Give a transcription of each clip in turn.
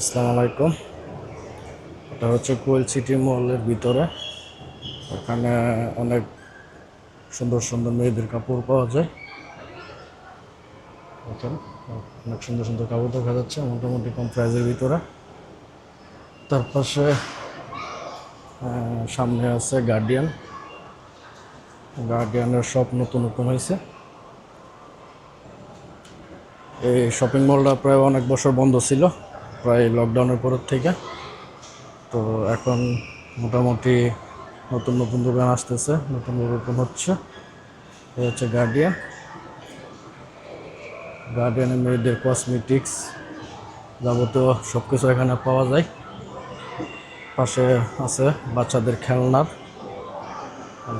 আসসালামু আলাইকুম। এটা হচ্ছে কোয়েল সিটি মলের ভিতরে। এখানে অনেক সুন্দর সুন্দর মেয়েদের কাপড় পাওয়া যায়। দেখেন, অনেক সুন্দর সুন্দর কাপড় দেখা যাচ্ছে মোটামুটি কম প্রাইসের ভিতরে। তার পাশে সামনে আছে গার্ডিয়ানের শপ নতুন নতুন হয়েছে। এই শপিং মলটা প্রায় অনেক বছর বন্ধ ছিল, প্রায় লকডাউনের পরের থেকে। তো এখন মোটামুটি নতুন নতুন দোকান আসতেছে, নতুন ওপেন হচ্ছে। এই হচ্ছে গার্ডিয়ানের মেয়েদের কসমেটিক্স যাবতীয় সব কিছু এখানে পাওয়া যায়। পাশে আছে বাচ্চাদের খেলনার,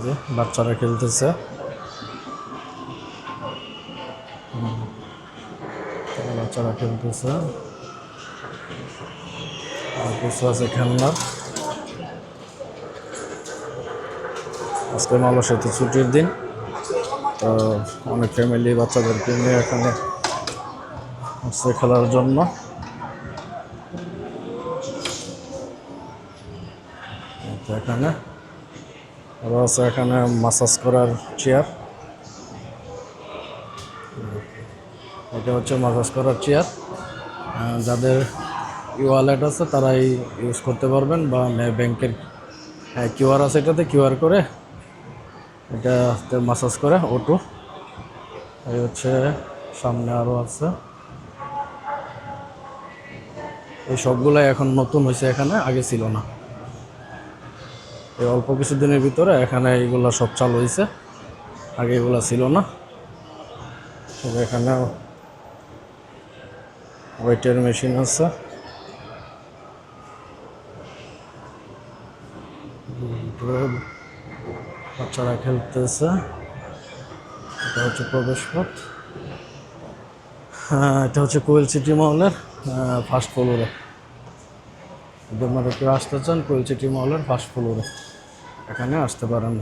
যে বাচ্চারা খেলতেছে, আর কিছু আছে খেলনার। আজকে মালয়েশিয়াতে ছুটির দিন, তো অনেক ফ্যামিলি বাচ্চাদেরকে নিয়ে এখানে আসছে খেলার জন্য। এখানে আরও আছে এখানে মাসাজ করার চেয়ার। এটা হচ্ছে মাসাজ করার চেয়ার। যাদের ওয়ালেট আছে তারাই ইউজ করতে পারবেন, বা ব্যাংকের কিউআর আছে, এটাতে কিউআর করে এটাতে মাসাজ করে অটো। এই হচ্ছে সামনে আরও আছে। এই সবগুলাই এখন নতুন হয়েছে, এখানে আগে ছিল না। এই অল্প কিছুদিনের ভিতরে এখানে এইগুলা সব চালু হয়েছে, আগে এগুলা ছিল না। এখানে ওয়েটের মেশিন আছে, বাচ্চারা খেলতেছে। এটা হচ্ছে প্রবেশ পথ। এটা হচ্ছে কোয়েল সিটি মলের ফার্স্ট ফ্লোরে। যদি আপনারা কেউ আসতে চান, কোয়েল সিটি মলের ফার্স্ট ফ্লোরে এখানে আসতে পারেন।